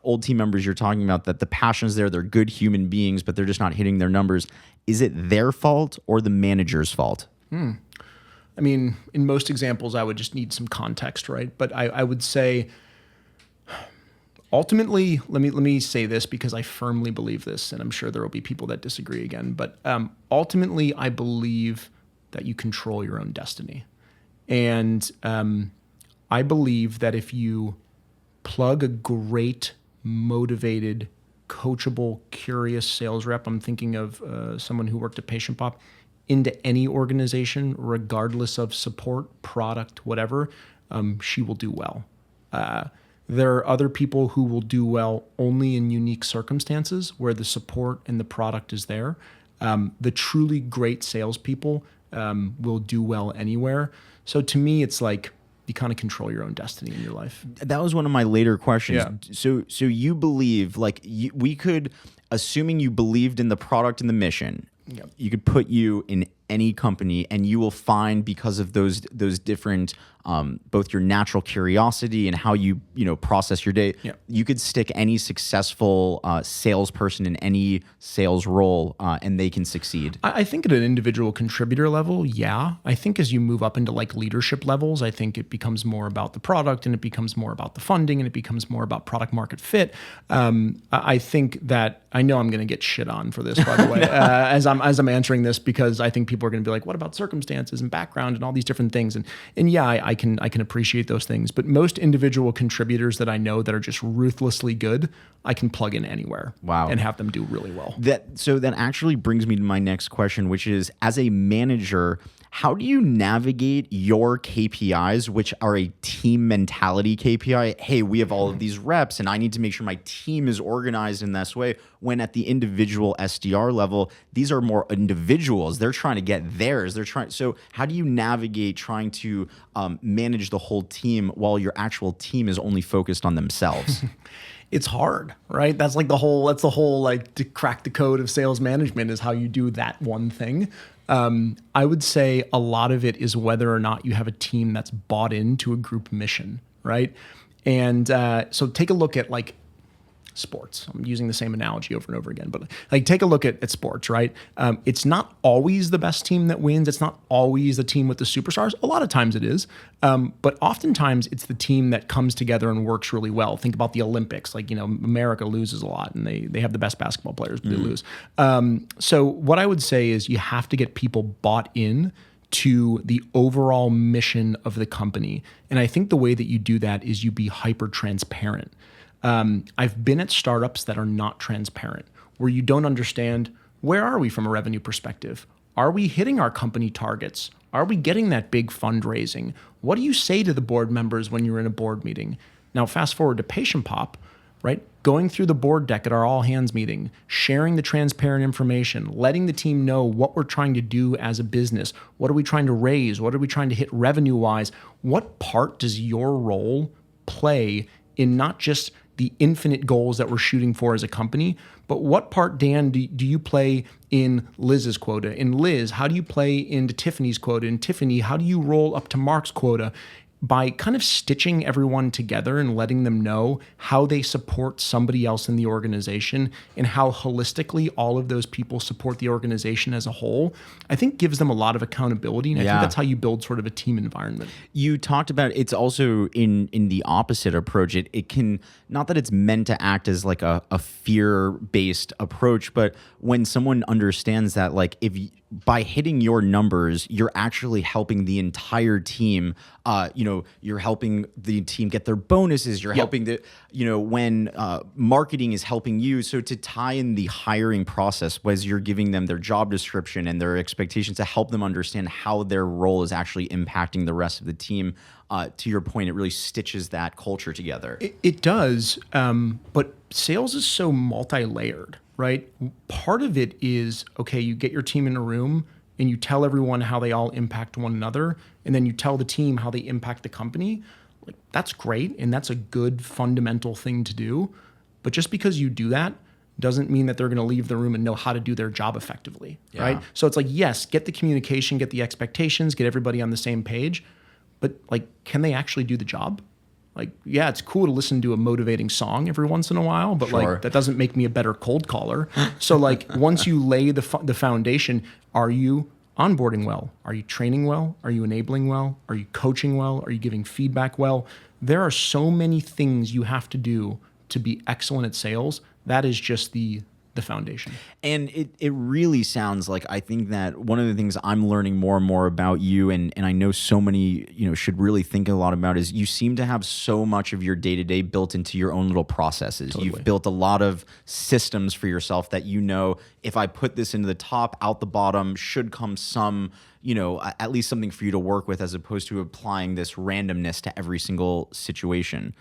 old team members you're talking about, that the passion's there, they're good human beings, but they're just not hitting their numbers. Is it their fault or the manager's fault? I mean, in most examples, I would just need some context, right? But I would say, ultimately, let me say this because I firmly believe this, and I'm sure there will be people that disagree again. But ultimately, I believe that you control your own destiny, and I believe that if you plug a great, motivated, coachable, curious sales rep, I'm thinking of someone who worked at PatientPop, into any organization, regardless of support, product, whatever, she will do well. There are other people who will do well only in unique circumstances where the support and the product is there. The truly great salespeople will do well anywhere. So to me, it's like you kind of control your own destiny in your life. That was one of my later questions. Yeah. So you believe, we could, assuming you believed in the product and the mission, yep, you could put you in any company and you will find, because of those different, both your natural curiosity and how you process your day, yep, you could stick any successful salesperson in any sales role and they can succeed. I think at an individual contributor level, yeah. I think as you move up into like leadership levels, I think it becomes more about the product and it becomes more about the funding and it becomes more about product market fit. I think that, I know I'm going to get shit on for this, by the way, as I'm answering this, because I think people are going to be like, what about circumstances and background and all these different things? And yeah, I can appreciate those things, but most individual contributors that I know that are just ruthlessly good, I can plug in anywhere. Wow. And have them do really well. So that actually brings me to my next question, which is, as a manager, How do you navigate your KPIs, which are a team mentality KPI? Hey, we have all of these reps and I need to make sure my team is organized in this way, when at the individual SDR level, these are more individuals. They're trying to get theirs. So how do you navigate trying to manage the whole team while your actual team is only focused on themselves? It's hard, right? That's the whole like to crack the code of sales management is how you do that one thing. I would say a lot of it is whether or not you have a team that's bought into a group mission, right? And so take a look at like sports. I'm using the same analogy over and over again, but like take a look at sports, right? It's not always the best team that wins. It's not always the team with the superstars. A lot of times it is, but oftentimes it's the team that comes together and works really well. Think about the Olympics. Like, America loses a lot and they have the best basketball players, but they lose. So what I would say is you have to get people bought in to the overall mission of the company. And I think the way that you do that is you be hyper transparent. I've been at startups that are not transparent, where you don't understand, where are we from a revenue perspective? Are we hitting our company targets? Are we getting that big fundraising? What do you say to the board members when you're in a board meeting? Now, fast forward to PatientPop, right? Going through the board deck at our all hands meeting, sharing the transparent information, letting the team know what we're trying to do as a business. What are we trying to raise? What are we trying to hit revenue wise? What part does your role play in not just the infinite goals that we're shooting for as a company, but what part, Dan, do you play in Liz's quota? In Liz, how do you play into Tiffany's quota? In Tiffany, how do you roll up to Mark's quota? By kind of stitching everyone together and letting them know how they support somebody else in the organization and how holistically all of those people support the organization as a whole, I think gives them a lot of accountability. And I think that's how you build sort of a team environment. You talked about it's also in the opposite approach. It can, not that it's meant to act as like a fear-based approach, but when someone understands that, like, by hitting your numbers, you're actually helping the entire team. You're helping the team get their bonuses. You're helping when marketing is helping you. So to tie in the hiring process, as you're giving them their job description and their expectations, to help them understand how their role is actually impacting the rest of the team. To your point, it really stitches that culture together. It does, but sales is so multi-layered. Right? Part of it is, okay, you get your team in a room and you tell everyone how they all impact one another, and then you tell the team how they impact the company. Like, that's great, and that's a good fundamental thing to do. But just because you do that doesn't mean that they're going to leave the room and know how to do their job effectively, right? So it's like, yes, get the communication, get the expectations, get everybody on the same page, but like, can they actually do the job? Like, yeah, it's cool to listen to a motivating song every once in a while, but like that doesn't make me a better cold caller. So like once you lay the foundation, are you onboarding well? Are you training well? Are you enabling well? Are you coaching well? Are you giving feedback well? There are so many things you have to do to be excellent at sales. That is just the foundation. And it really sounds like, I think that one of the things I'm learning more and more about you, and I know so many, should really think a lot about, is you seem to have so much of your day-to-day built into your own little processes. Totally. You've built a lot of systems for yourself that, if I put this into the top, out the bottom should come some, at least something for you to work with, as opposed to applying this randomness to every single situation.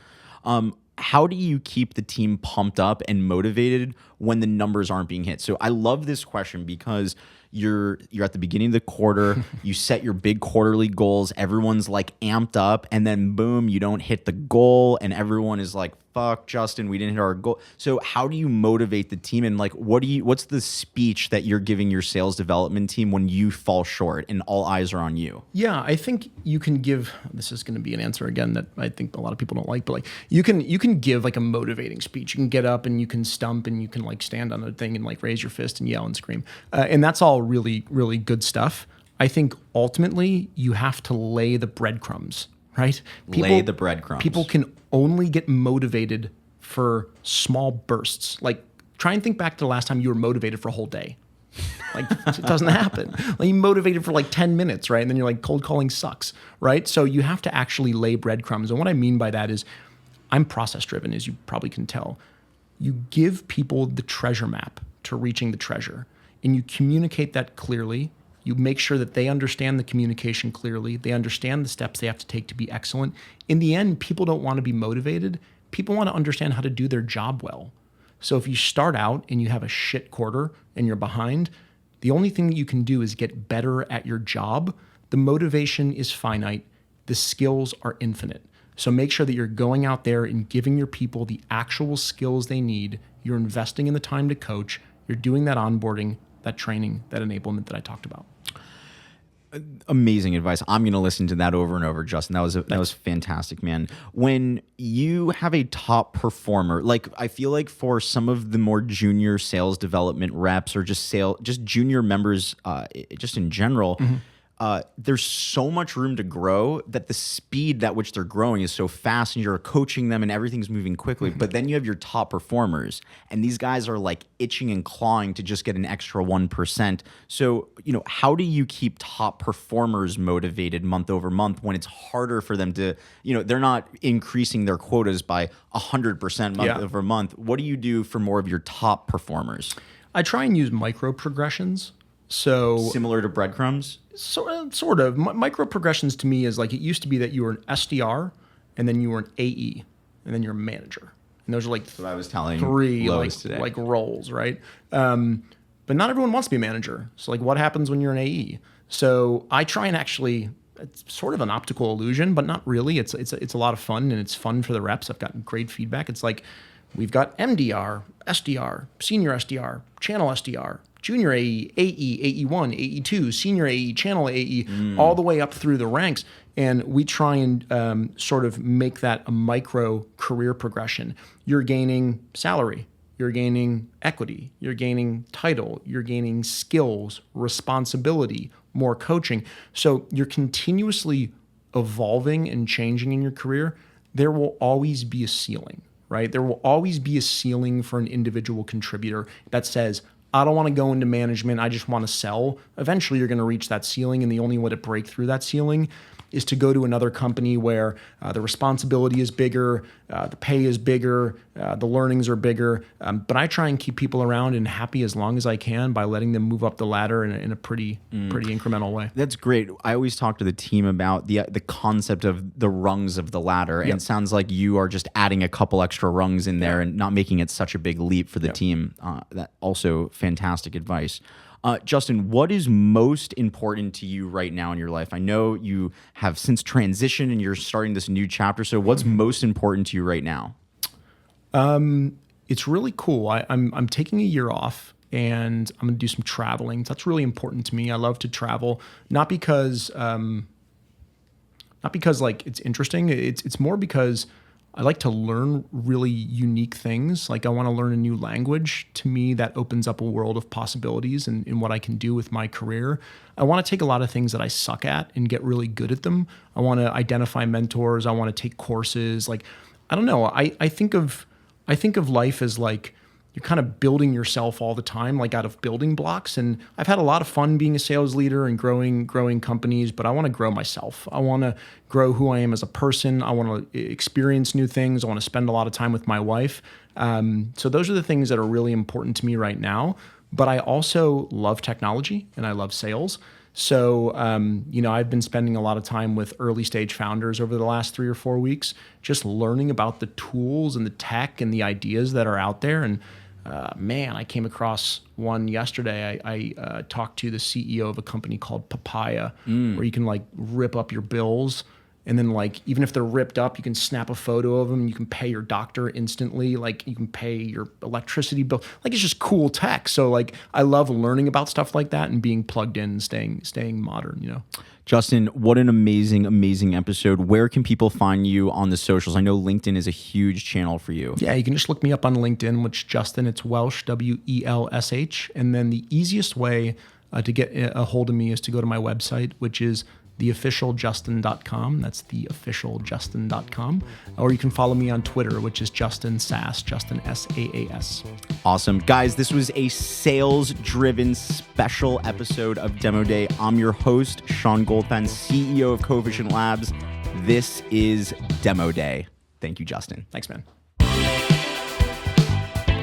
How do you keep the team pumped up and motivated when the numbers aren't being hit? So I love this question because you're at the beginning of the quarter, you set your big quarterly goals, everyone's like amped up, and then boom, you don't hit the goal and everyone is like, fuck, Justin, we didn't hit our goal. So how do you motivate the team, and like what's the speech that you're giving your sales development team when you fall short and all eyes are on you? Yeah, I think you can give, this is going to be an answer again that I think a lot of people don't like, but like you can give like a motivating speech. You can get up and you can stump and you can like stand on a thing and like raise your fist and yell and scream. And that's all really, really good stuff. I think ultimately you have to lay the breadcrumbs, right? Lay the breadcrumbs. People can only get motivated for small bursts. Like, try and think back to the last time you were motivated for a whole day. Like, it doesn't happen. Like, you're motivated for like 10 minutes, right? And then you're like, cold calling sucks, right? So you have to actually lay breadcrumbs. And what I mean by that is, I'm process driven, as you probably can tell. You give people the treasure map to reaching the treasure, and you communicate that clearly. You make sure that they understand the communication clearly. They understand the steps they have to take to be excellent. In the end, people don't want to be motivated. People want to understand how to do their job well. So if you start out and you have a shit quarter and you're behind, the only thing that you can do is get better at your job. The motivation is finite. The skills are infinite. So make sure that you're going out there and giving your people the actual skills they need. You're investing in the time to coach. You're doing that onboarding, that training, that enablement that I talked about. Amazing advice. I'm going to listen to that over and over, Justin. That was fantastic, man. When you have a top performer, like I feel like for some of the more junior sales development reps or just junior members, just in general, there's so much room to grow that the speed at which they're growing is so fast, and you're coaching them and everything's moving quickly. But then you have your top performers, and these guys are like itching and clawing to just get an extra 1%. So, how do you keep top performers motivated month over month when it's harder for them to, they're not increasing their quotas by 100% month over month? What do you do for more of your top performers? I try and use micro progressions. So similar to breadcrumbs? Sort of. Micro progressions to me is like, it used to be that you were an SDR and then you were an AE and then you're a manager. And those are like what I was telling three today. like roles, right? But not everyone wants to be a manager. So like, what happens when you're an AE? So I try and actually, it's sort of an optical illusion, but not really. It's a lot of fun, and it's fun for the reps. I've gotten great feedback. It's like, we've got MDR, SDR, senior SDR, channel SDR, junior AE, AE, AE1, AE2, senior AE, channel AE, all the way up through the ranks. And we try and sort of make that a micro career progression. You're gaining salary, you're gaining equity, you're gaining title, you're gaining skills, responsibility, more coaching. So you're continuously evolving and changing in your career. There will always be a ceiling, right? There will always be a ceiling for an individual contributor that says, I don't want to go into management, I just want to sell. Eventually, you're going to reach that ceiling, and the only way to break through that ceiling is to go to another company where the responsibility is bigger, the pay is bigger, the learnings are bigger. But I try and keep people around and happy as long as I can by letting them move up the ladder in a pretty incremental way. That's great. I always talk to the team about the concept of the rungs of the ladder. And it sounds like you are just adding a couple extra rungs in there and not making it such a big leap for the team. That also fantastic advice. Justin, what is most important to you right now in your life? I know you have since transitioned and you're starting this new chapter. So what's most important to you right now? It's really cool. I'm taking a year off and I'm going to do some traveling. That's really important to me. I love to travel, not because like it's interesting. It's more because I like to learn really unique things. Like I want to learn a new language. To me, that opens up a world of possibilities in what I can do with my career. I want to take a lot of things that I suck at and get really good at them. I want to identify mentors. I want to take courses. Like, I don't know. I think of life as like, you're kind of building yourself all the time, like out of building blocks. And I've had a lot of fun being a sales leader and growing companies, but I want to grow myself. I want to grow who I am as a person. I want to experience new things. I want to spend a lot of time with my wife. So those are the things that are really important to me right now. But I also love technology and I love sales. So, I've been spending a lot of time with early stage founders over the last 3 or 4 weeks, just learning about the tools and the tech and the ideas that are out there. And I came across one yesterday. I talked to the CEO of a company called Papaya, where you can like rip up your bills. And then like, even if they're ripped up, you can snap a photo of them and you can pay your doctor instantly. Like you can pay your electricity bill. Like it's just cool tech. So like, I love learning about stuff like that and being plugged in and staying modern, Justin, what an amazing episode. Where can people find you on the socials? I know LinkedIn is a huge channel for you. Yeah, you can just look me up on LinkedIn, which Justin, it's Welsh, WELSH. And then the easiest way to get a hold of me is to go to my website, which is theofficialjustin.com. That's theofficialjustin.com. Or you can follow me on Twitter, which is Justin Sass, Justin SAAS. Awesome. Guys, this was a sales-driven special episode of Demo Day. I'm your host, Sean Goldpan, CEO of Coefficient Labs. This is Demo Day. Thank you, Justin. Thanks, man.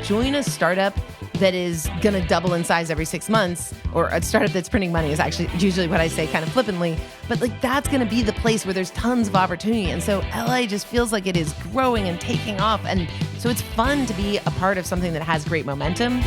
join a startup that is going to double in size every 6 months, or a startup that's printing money is actually usually what I say kind of flippantly, but like that's going to be the place where there's tons of opportunity. And so LA just feels like it is growing and taking off. And so it's fun to be a part of something that has great momentum.